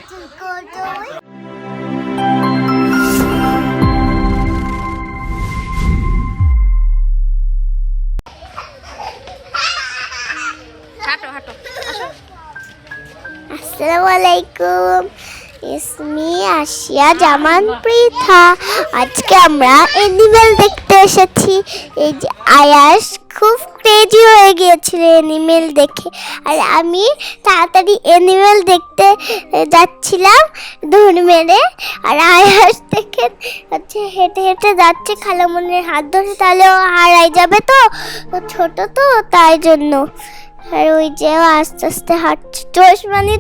আসসালামুআলাইকুম, ইসমি আশিয়া জামান পৃথা। আজকে আমরা অ্যানিমেল দেখতে এসেছি। এই যে আয়াস খুব ক্রেজি হয়ে গিয়েছিল অ্যানিমেল দেখে, আর আমি তাড়াতাড়ি অ্যানিমেল দেখতে যাচ্ছিলাম দৌড় মেরে। আর আয়াস দেখে হেঁটে হেঁটে যাচ্ছে খালামণির হাত ধরে, তাহলে ও হারাই যাবে তো, ও ছোট তো তাই জন্য। আর ওই যে আস্তে আস্তে হাঁটছে,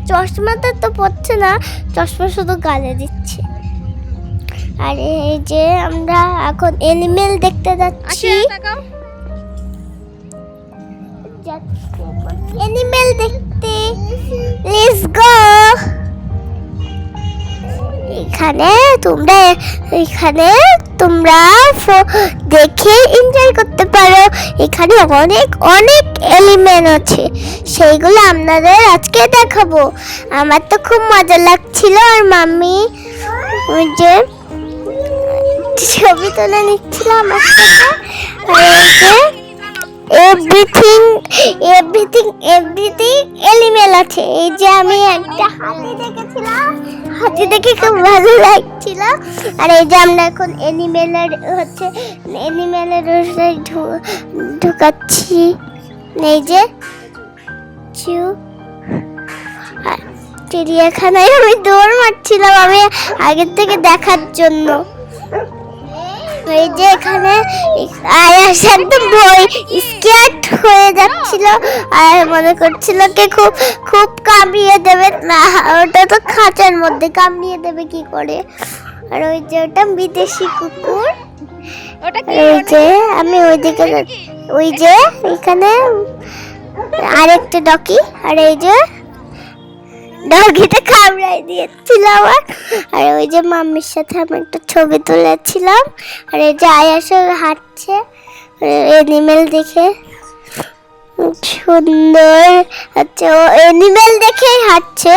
চশমাটা তো পড়ছে না, চশমা শুধু গালে দিচ্ছে। আর এই যে আমরা এখন অ্যানিমেল দেখতে যাচ্ছি, অ্যানিমেল দেখতে। Let's go. এখানে তোমরা দেখে এনজয় করতে পারো। এখানে অনেক অনেক এলিমেন্ট আছে, সেইগুলো আপনাদের আজকে দেখাবো। আমার তো খুব মজা লাগছিল। আর মাম্মি ওই যে ছবি তুলে নিচ্ছিল আমার সাথে। আর এই যে এভরিথিং এলিমেন্ট আছে। এই যে আমি একটা হাতি দেখেছিলাম, হাতি দেখে খুব ভালো লাগছিল। আর এই যে আমরা এখন অ্যানিমেলের ঢুকাচ্ছি। এই যে চিড়িয়াখানায় আমি দৌড় মারছিলাম আমি আগের থেকে দেখার জন্য। এই যে এখানে আয়াস একদম স্কেয়ার্ড হয়ে যাচ্ছিল, আর মনে করছিল কি খুব কামড়িয়ে দেবে। না, ওটা তো খাঁচার মধ্যে, কামড়িয়ে দেবে কি করে। আর ওই যে ওটা বিদেশি কুকুর। এই যে আমি ওইদিকে, ওই যে এখানে আরেকটা ডকি। আর এই যে ডগিটা কামড়াই দিয়েছিল আমার। আর ওই যে মাম্মির সাথে আমি একটা ছবি তুলেছিলাম। আর এই যে আয়াসও হাঁটছে অ্যানিমেল দেখে, সুন্দর। আচ্ছা, ও অ্যানিমেল দেখেই হাঁটছে।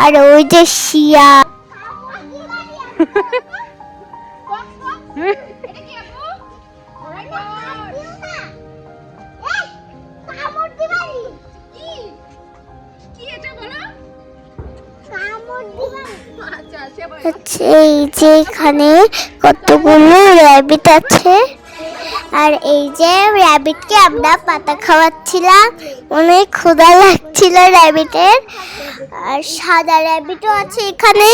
আর ওই যে শিয়া, এই যে এখানে কতগুলো র্যাবিট আছে। আর এই যে র্যাবিটকে আমরা পাতা খাওয়াচ্ছিলাম, অনেক ক্ষুধা লাগছিল র্যাবিটের। আর সাদা র্যাবিটও আছে এখানে।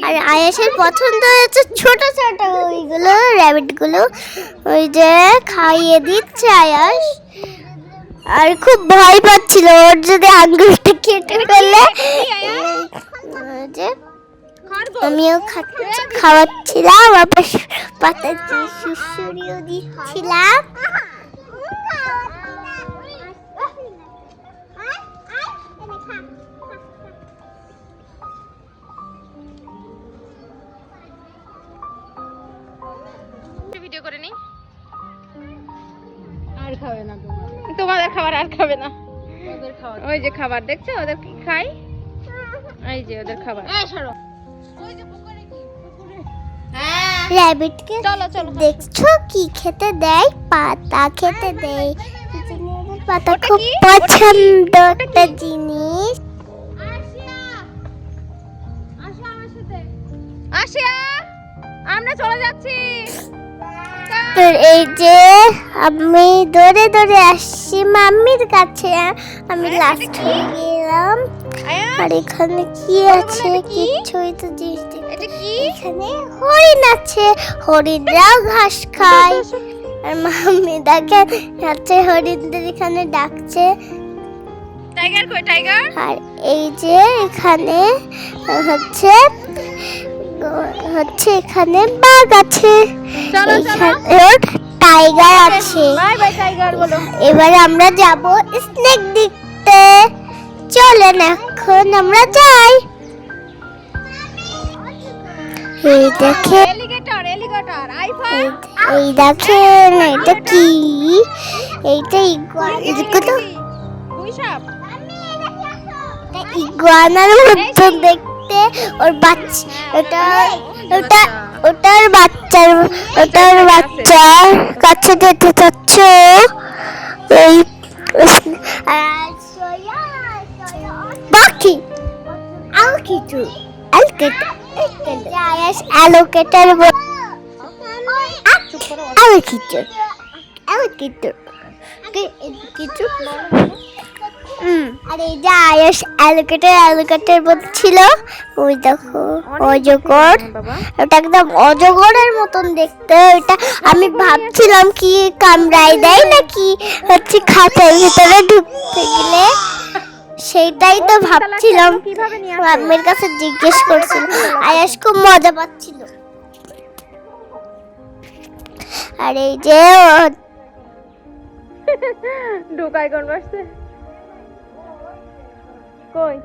আর আয়াসের পছন্দ হয়েছে ছোট ছোট ওইগুলো র্যাবিটগুলো। ওই যে খাইয়ে দিচ্ছে আয়াস। আর খুব ভয় পাচ্ছিল ওর যদি আঙ্গুলটা কেটে ফেলে। যে আমিও খাওয়াচ্ছিলাম, আবার পাতাতে সুসুরিও দিচ্ছিলাম। ভিডিও করে নি, আর খাবে না তোমাদের খাবার, আর খাবে না। ওই যে খাবার দেখছো ওদের কি খাই, এই যে ওদের খাবার। র‍্যাবিটকে দেখছো কি খেতে দেয়? পাতা খেতে দেয়। পাতা খুব পছন্দ একটা জিনিস। আসিয়া, আমরা চলে যাচ্ছি। এই যে আমি দৌড়ে দৌড়ে আসছি মাম্মির কাছে। আমি লাস্ট হয়ে গেলাম। আর এখানে কি আছে? কিছুই তো জিনিস। এখানে হরিণ আছে, হরিণরাও ঘাস খায়। আর মাম্মি দেখে যাচ্ছে হরিণদের এখানে ডাকছে। টাইগার কই? টাইগার। আর এই যে এখানে এখানে বাঘ আছে, টাইগার আছে। এবার আমরা যাব স্নেক দেখতে। চলেন এখন আমরা যাই। এই দেখেন, এই দেখেন এটা কি? এইটা ইগুয়ানার মতো দেখতে। দেখতে ওর বাচ্চা ওটার বাচ্চার কাছে যেতে চাচ্ছে এই বাকি অ্যালোকেটর আর এই যে আয়াস অ্যালোকেটর বলছিল ওই দেখো অজগর, ওটা একদম অজগরের মতন দেখতে। ওটা আমি ভাবছিলাম কি কামড়াই দেয় নাকি হচ্ছে খাঁচার ভিতরে ঢুকতে গেলে, সেইটাই তো ভাবছিলাম। আম্মির কাছে জিজ্ঞেস করছিল, আয়াস খুব মজা পাচ্ছিল। আর এই যে ঢুকাই কোন বসছে কই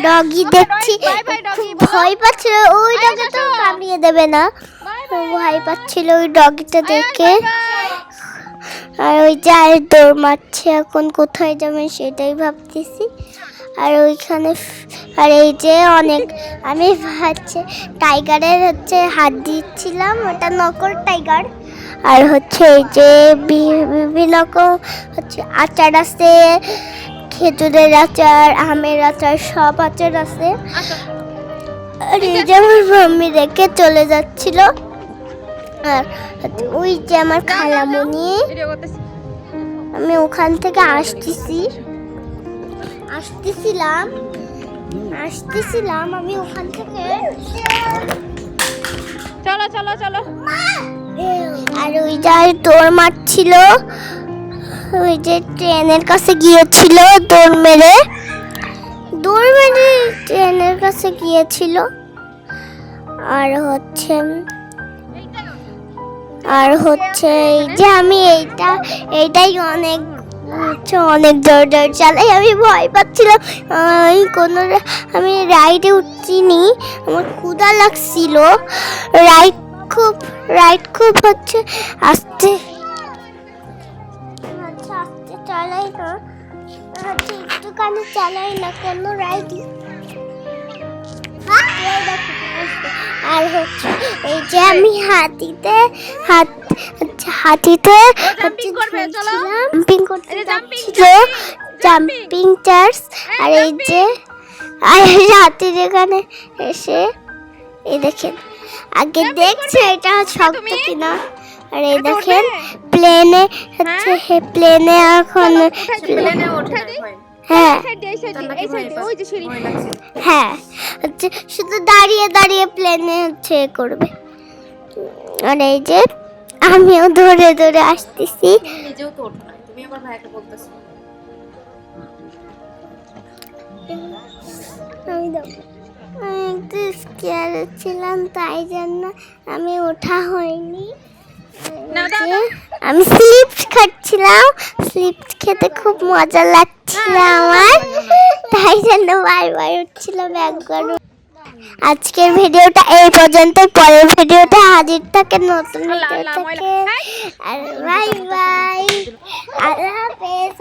ডগি দেখছি ভয় পাচ্ছিল, ওই ডগি তো কামড়িয়ে দেবে না, ভয় পাচ্ছিল ওই ডগিটা দেখে। আর ওই যে আর দৌড় মারছে, এখন কোথায় যাবে সেটাই ভাবতেছি। আর ওইখানে আর এই যে অনেক আমি হচ্ছে টাইগারের হচ্ছে হাত দিচ্ছিলাম, ওটা নকল টাইগার। আর হচ্ছে এই যে বিভিন্ন রকম হচ্ছে আচার আছে, খেজুরের আচার, আমের আচার, সব আচার আছে। আর এই যে আমার মাম্মি রেখে চলে যাচ্ছিল। আর ওই যে আমার খালামণি, আমি ওখান থেকে আসতেছিলাম আমি ওখান থেকে। চলো চলো চলো। আর ওই যে দৌড় মারছিল, ওই যে ট্রেনের কাছে গিয়েছিল, দৌড় মেরে ট্রেনের কাছে গিয়েছিল। আর হচ্ছে এই যে আমি এইটাই অনেক জোর চালাই, আমি ভয় পাচ্ছিলাম। আমি রাইডে উঠছিনি, আমার ক্ষুধা লাগছিল। রাইড খুব হচ্ছে আস্তে চালাই না, একটুখানি চালাই না কোনো রাইডই। আর হচ্ছে এই যে আমি হাতিতে জাম্পিং চার্জ। আর এই যে হাতি যেখানে এসে এই দেখেন আগে দেখছে এটা শক্ত কিনা। আর এই দেখেন প্লেনে হচ্ছে প্লেনে এখন হ্যাঁ হচ্ছে শুধু দাঁড়িয়ে দাঁড়িয়ে প্লেনে হচ্ছে করবে। আর এই যে আমিও ধরে ধরে আসতেছি। আমি একটু স্কেয়ার ছিলাম, তাই জন্য আমি ওঠা হয়নি। আমি স্লিপস খাচ্ছিলাম, স্লিপস খেতে খুব মজা লাগছিল আমার, তাই জন্য বারবার উঠছিলাম একবার। আজকের ভিডিওটা এই পর্যন্ত, পরের ভিডিওতে হাজির থাকে নতুন ভিডিও থাকে। আর বাই বাই, আল্লাহ হাফেজ।